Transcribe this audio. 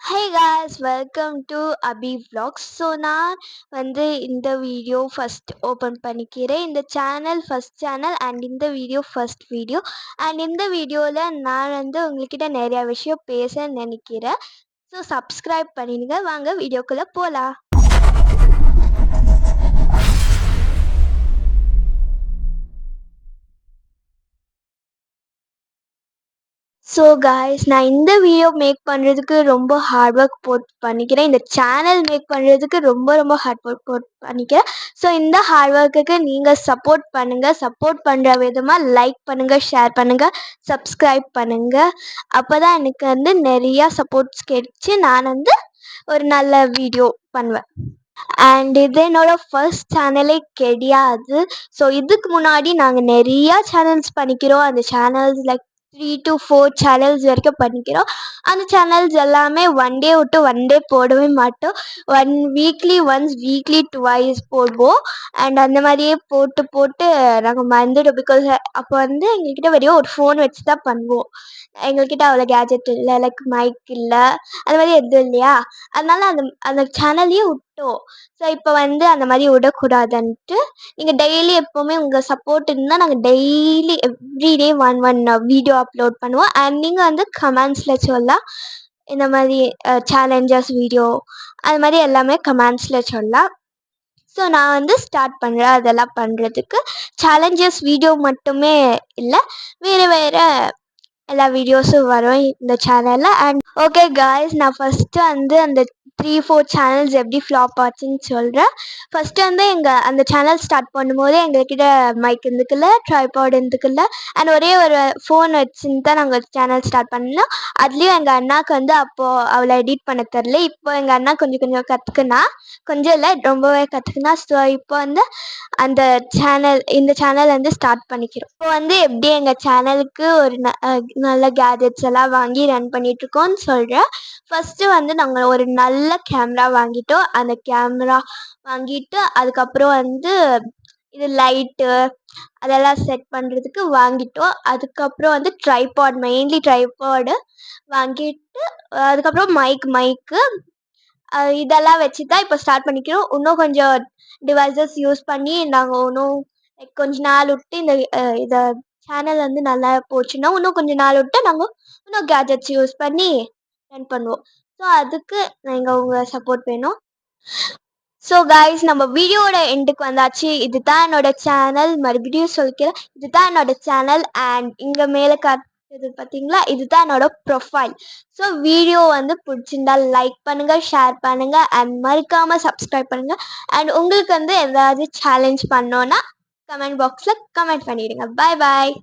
Hey guys, welcome to Abhi Vlogs. நான் இந்த video first open பண்ணிக்கிறேன். இந்த சேனல் ஃபர்ஸ்ட் சேனல் அண்ட் இந்த வீடியோ ஃபர்ஸ்ட் வீடியோ. அண்ட் இந்த வீடியோவில் நான் உங்ககிட்ட நிறையா விஷயம் பேச நினைக்கிறேன். ஸோ சப்ஸ்கிரைப் பண்ணிடுங்க. வாங்க வீடியோக்குள்ளே போகலாம். ஸோ காய்ஸ், நான் இந்த வீடியோ மேக் பண்ணுறதுக்கு ரொம்ப ஹார்ட் ஒர்க் பண்ணிக்கிறேன். இந்த சேனல் மேக் பண்ணுறதுக்கு ரொம்ப ரொம்ப ஹார்ட் ஒர்க் பண்ணிக்கிறேன். ஸோ இந்த ஹார்ட் ஒர்க்குக்கு நீங்கள் சப்போர்ட் பண்ணுங்கள். சப்போர்ட் பண்ணுற விதமாக லைக் பண்ணுங்கள், ஷேர் பண்ணுங்கள், சப்ஸ்கிரைப் பண்ணுங்கள். அப்போ தான் எனக்கு நிறையா சப்போர்ட்ஸ் கிடைச்சி நான் ஒரு நல்ல வீடியோ பண்ணுவேன். அண்ட் இது என்னோட ஃபர்ஸ்ட் சேனலே கிடையாது. ஸோ இதுக்கு முன்னாடி நாங்கள் நிறையா சேனல்ஸ் பண்ணிக்கிறோம். அந்த சேனல்ஸ் லைக் 3 to 4 சேனல்ஸ் வரைக்கும் பண்ணிக்கிறோம். அந்த சேனல்ஸ் எல்லாமே ஒன் டே விட்டு ஒன் டே போடவே மாட்டோம். வீக்லி ஒன்ஸ், வீக்லி டுவைஸ் போடுவோம். அண்ட் அந்த மாதிரியே போட்டு போட்டு நாங்கள் மறந்துட்டோம். பிகாஸ் அப்போ எங்ககிட்ட வெறும் ஒரு ஃபோன் வச்சு தான் பண்ணுவோம். எங்கள்கிட்ட அவ்வளோ கேஜெட் இல்லை, லைக் மைக் இல்லை, அது மாதிரி எதுவும் இல்லையா. அதனால அந்த அந்த சேனல்லையே விட்டோம். ஸோ இப்போ அந்த மாதிரி விடக்கூடாதுன்ட்டு நீங்கள் டெய்லி எப்போவுமே உங்கள் சப்போர்ட் இருந்தால் நாங்கள் daily everyday one one video upload பண்ணுவோம். அண்ட் நீங்கள் கமெண்ட்ஸில் சொல்லலாம். இந்த மாதிரி சேலஞ்சஸ் வீடியோ அது மாதிரி எல்லாமே கமெண்ட்ஸில் சொல்லலாம். ஸோ நான் ஸ்டார்ட் பண்ணுறேன் அதெல்லாம் பண்ணுறதுக்கு. சேலஞ்சஸ் வீடியோ மட்டுமே இல்லை, வேறு வேறு எல்லா வீடியோஸும் வரும் இந்த சேனலில். அண்ட் ஓகே காய்ஸ், நான் ஃபஸ்ட்டு அந்த 3-4 சேனல்ஸ் எப்படி ஃப்ளாப் ஆச்சுன்னு சொல்கிறேன். ஃபஸ்ட்டு அந்த சேனல் ஸ்டார்ட் பண்ணும்போது எங்கள்கிட்ட மைக் இருந்துக்குல்ல, ட்ரைபாட் இருந்துக்குல்ல, அண்ட் ஒரே ஒரு ஃபோன் வச்சுன்னு தான் நாங்கள் சேனல் ஸ்டார்ட் பண்ணோம். அதுலேயும் எங்கள் அண்ணாவுக்கு அப்போது அவ்வளோ எடிட் பண்ண தெரில. இப்போ எங்கள் அண்ணா கொஞ்சம் கொஞ்சம் கற்றுக்குனா, கொஞ்சம் இல்லை ரொம்பவே கற்றுக்குனா. ஸோ இப்போ அந்த இந்த சேனல் ஸ்டார்ட் பண்ணிக்கிறோம். இப்போ எப்படி எங்கள் சேனலுக்கு ஒரு நல்ல கேஜெட்ஸ் எல்லாம் வாங்கி ரன் பண்ணிகிட்ருக்கோன்னு சொல்கிறேன். ஃபஸ்ட்டு நாங்கள் ஒரு நல்ல கேமரா வாங்கிட்டோம். அந்த கேமரா வாங்கிட்டு அதுக்கப்புறம் இது லைட்டு அதெல்லாம் செட் பண்ணுறதுக்கு வாங்கிட்டோம். அதுக்கப்புறம் ட்ரைபாட், மெயின்லி ட்ரைபாடு வாங்கிட்டு அதுக்கப்புறம் மைக்கு இதெல்லாம் வச்சு தான் இப்போ ஸ்டார்ட் பண்ணிக்கிறோம். இன்னும் கொஞ்சம் டிவைசஸ் யூஸ் பண்ணி நாங்கள் இன்னும் கொஞ்ச நாள் விட்டு இதை சேனல் நல்லா போச்சுன்னா இன்னும் கொஞ்ச நாள் விட்டு நாங்கள் இன்னும் கேஜெட்ஸ் யூஸ் பண்ணி ரன் பண்ணுவோம். ஸோ அதுக்கு நீங்கள் உங்கள் சப்போர்ட் வேணும். ஸோ கைஸ், நம்ம வீடியோட எண்டுக்கு வந்தாச்சு. இதுதான் என்னோட சேனல். மறுபடியும் சொல்லிக்கிறேன், இதுதான் என்னோட சேனல். அண்ட் இங்கே மேலே காட்டுறது பார்த்தீங்களா, இதுதான் என்னோட ப்ரொஃபைல். ஸோ வீடியோ பிடிச்சிருந்தா லைக் பண்ணுங்கள், ஷேர் பண்ணுங்கள், அண்ட் மறக்காமல் சப்ஸ்கிரைப் பண்ணுங்கள். அண்ட் உங்களுக்கு ஏதாவது சேலஞ்ச் பண்ணோன்னா கமெண்ட் பாக்ஸில் கமெண்ட் பண்ணிவிடுங்க. பாய் பாய்.